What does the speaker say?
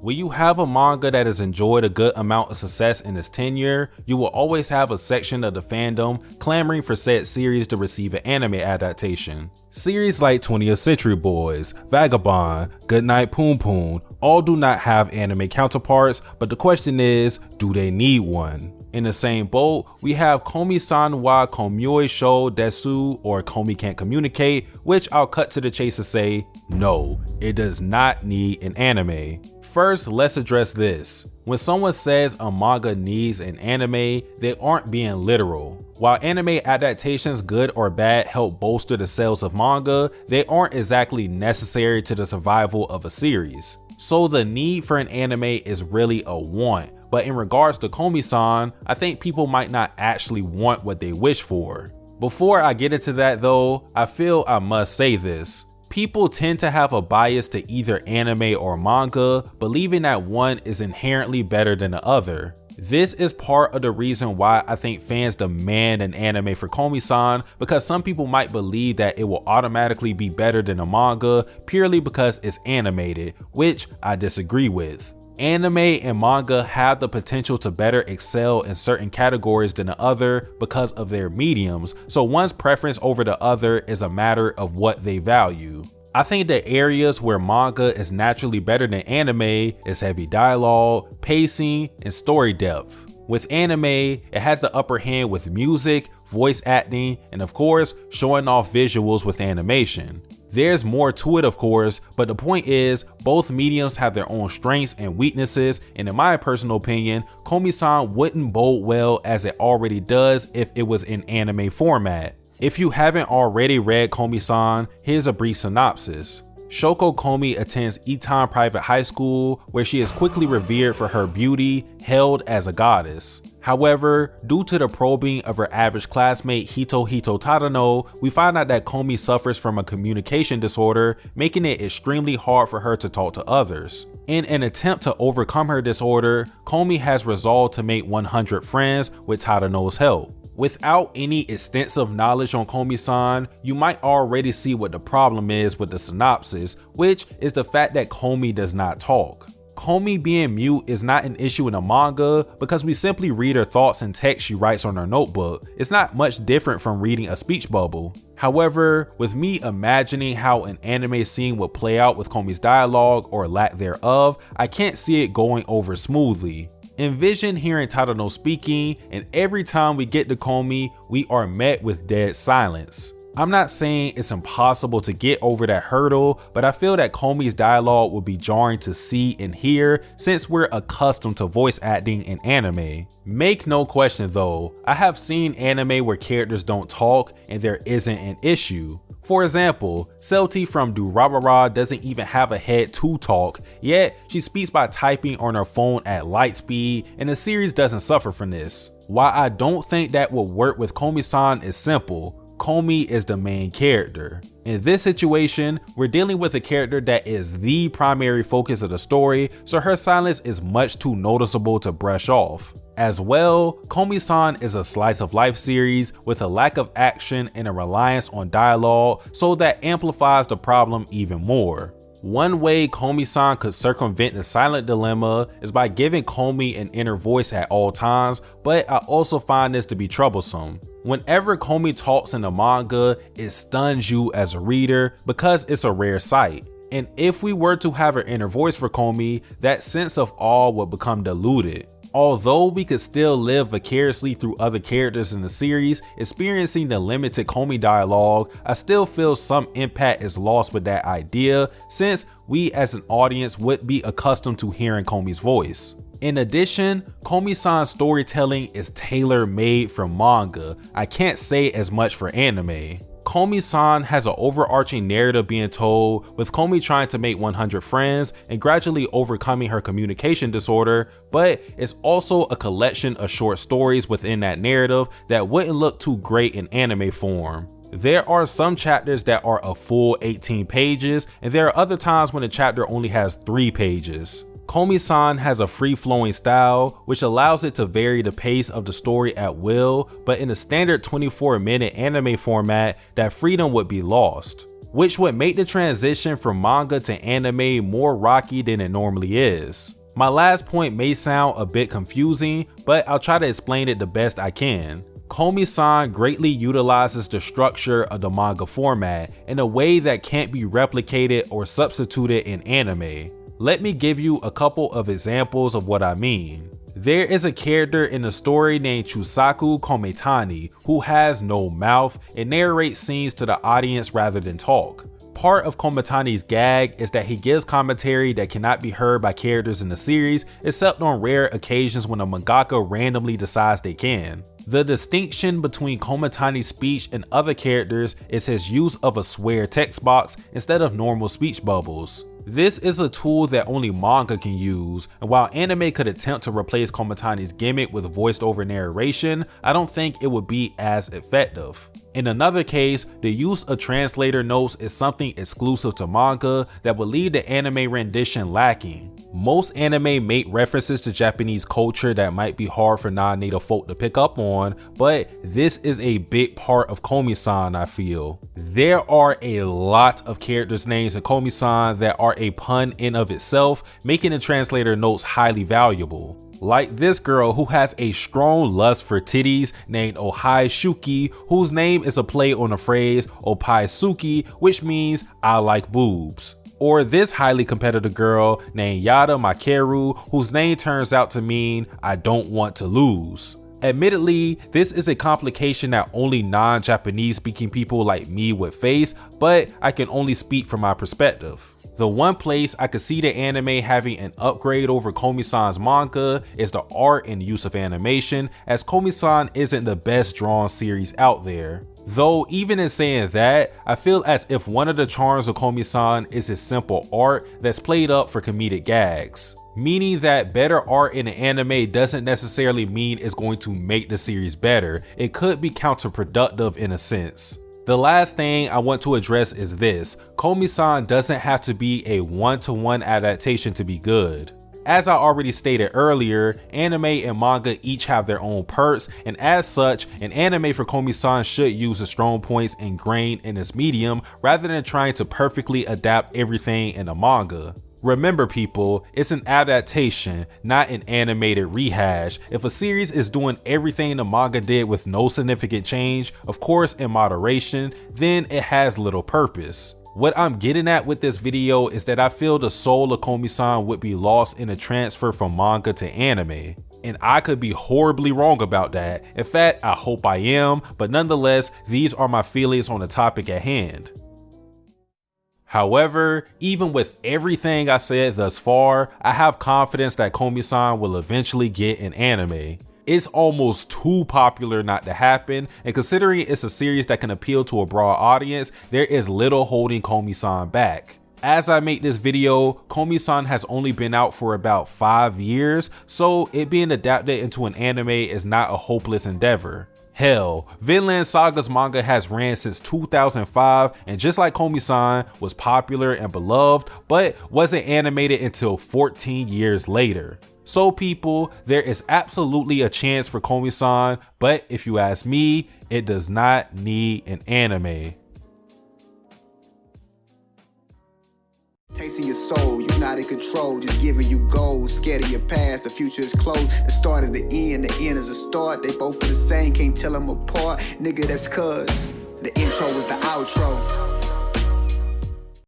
When you have a manga that has enjoyed a good amount of success in its tenure, you will always have a section of the fandom clamoring for said series to receive an anime adaptation. Series like 20th Century Boys, Vagabond, Goodnight Poon Poon all do not have anime counterparts, but the question is, do they need one? In the same boat, we have Komi-san wa Komioi Shou Desu or Komi Can't Communicate, which I'll cut to the chase and say, no, it does not need an anime. First, let's address this. When someone says a manga needs an anime, they aren't being literal. While anime adaptations, good or bad, help bolster the sales of manga, they aren't exactly necessary to the survival of a series. So the need for an anime is really a want. But in regards to Komi-san, I think people might not actually want what they wish for. Before I get into that though, I feel I must say this. People tend to have a bias to either anime or manga, believing that one is inherently better than the other. This is part of the reason why I think fans demand an anime for Komi-san, because some people might believe that it will automatically be better than a manga purely because it's animated, which I disagree with. Anime and manga have the potential to better excel in certain categories than the other because of their mediums, so one's preference over the other is a matter of what they value. I think the areas where manga is naturally better than anime is heavy dialogue, pacing, and story depth. With anime, it has the upper hand with music, voice acting, and of course, showing off visuals with animation. There's more to it of course, but the point is, both mediums have their own strengths and weaknesses, and in my personal opinion, Komi-san wouldn't bode well as it already does if it was in anime format. If you haven't already read Komi-san, here's a brief synopsis. Shoko Komi attends Eton Private High School, where she is quickly revered for her beauty, hailed as a goddess. However, due to the probing of her average classmate Hito Tadano, we find out that Komi suffers from a communication disorder, making it extremely hard for her to talk to others. In an attempt to overcome her disorder, Komi has resolved to make 100 friends with Tadano's help. Without any extensive knowledge on Komi-san, you might already see what the problem is with the synopsis, which is the fact that Komi does not talk. Komi being mute is not an issue in a manga because we simply read her thoughts in text she writes on her notebook. It's not much different from reading a speech bubble. However, with me imagining how an anime scene would play out with Komi's dialogue or lack thereof, I can't see it going over smoothly. Envision hearing Tadano speaking, and every time we get to Komi, we are met with dead silence. I'm not saying it's impossible to get over that hurdle, but I feel that Komi's dialogue would be jarring to see and hear since we're accustomed to voice acting in anime. Make no question though, I have seen anime where characters don't talk and there isn't an issue. For example, Celty from Durarara doesn't even have a head to talk, yet she speaks by typing on her phone at light speed, and the series doesn't suffer from this. Why I don't think that would work with Komi-san is simple. Komi is the main character. In this situation, we're dealing with a character that is the primary focus of the story, so her silence is much too noticeable to brush off. As well, Komi-san is a slice of life series with a lack of action and a reliance on dialogue, so that amplifies the problem even more. One way Komi-san could circumvent the silent dilemma is by giving Komi an inner voice at all times, but I also find this to be troublesome. Whenever Komi talks in the manga, it stuns you as a reader because it's a rare sight. And if we were to have an inner voice for Komi, that sense of awe would become diluted. Although we could still live vicariously through other characters in the series, experiencing the limited Komi dialogue, I still feel some impact is lost with that idea, since we as an audience would be accustomed to hearing Komi's voice. In addition, Komi-san's storytelling is tailor-made for manga. I can't say as much for anime. Komi-san has an overarching narrative being told, with Komi trying to make 100 friends and gradually overcoming her communication disorder, but it's also a collection of short stories within that narrative that wouldn't look too great in anime form. There are some chapters that are a full 18 pages, and there are other times when a chapter only has 3 pages. Komi-san has a free-flowing style, which allows it to vary the pace of the story at will, but in a standard 24-minute anime format, that freedom would be lost. which would make the transition from manga to anime more rocky than it normally is. My last point may sound a bit confusing, but I'll try to explain it the best I can. Komi-san greatly utilizes the structure of the manga format in a way that can't be replicated or substituted in anime. Let me give you a couple of examples of what I mean. There is a character in the story named Chusaku Kometani who has no mouth and narrates scenes to the audience rather than talk. Part of Kometani's gag is that he gives commentary that cannot be heard by characters in the series except on rare occasions when a mangaka randomly decides they can. The distinction between Kometani's speech and other characters is his use of a swear text box instead of normal speech bubbles. This is a tool that only manga can use, and while anime could attempt to replace Kometani's gimmick with voiced over narration, I don't think it would be as effective. In another case, the use of translator notes is something exclusive to manga that would leave the anime rendition lacking. Most anime make references to Japanese culture that might be hard for non-native folk to pick up on, but this is a big part of Komi-san, I feel. There are a lot of characters' names in Komi-san that are a pun in of itself, making the translator notes highly valuable. Like this girl who has a strong lust for titties named Ohai Shuki, whose name is a play on the phrase Opai Suki, which means I like boobs. Or this highly competitive girl named Yada Makeru, whose name turns out to mean I don't want to lose. Admittedly, this is a complication that only non-Japanese speaking people like me would face, but I can only speak from my perspective. The one place I could see the anime having an upgrade over Komi-san's manga is the art and use of animation, as Komi-san isn't the best drawn series out there. Though even in saying that, I feel as if one of the charms of Komi-san is his simple art that's played up for comedic gags. Meaning that better art in an anime doesn't necessarily mean it's going to make the series better, it could be counterproductive in a sense. The last thing I want to address is this: Komi-san doesn't have to be a one-to-one adaptation to be good. As I already stated earlier, anime and manga each have their own perks, and as such, an anime for Komi-san should use the strong points ingrained in its medium rather than trying to perfectly adapt everything in a manga. Remember people, it's an adaptation, not an animated rehash. If a series is doing everything the manga did with no significant change, of course in moderation, then it has little purpose. What I'm getting at with this video is that I feel the soul of Komi-san would be lost in a transfer from manga to anime. And I could be horribly wrong about that. In fact, I hope I am, but nonetheless, these are my feelings on the topic at hand. However, even with everything I said thus far, I have confidence that Komi-san will eventually get an anime. It's almost too popular not to happen, and considering it's a series that can appeal to a broad audience, there is little holding Komi-san back. As I make this video, Komi-san has only been out for about 5 years, so it being adapted into an anime is not a hopeless endeavor. Hell, Vinland Saga's manga has ran since 2005 and just like Komi-san was popular and beloved, but wasn't animated until 14 years later. So people, there is absolutely a chance for Komi-san, but if you ask me, it does not need an anime. Tasting your soul, you're not in control, just giving you goals. Scared of your past, the future is closed. The start is the end is a start. They both are the same, can't tell them apart. Nigga, that's cuz the intro is the outro.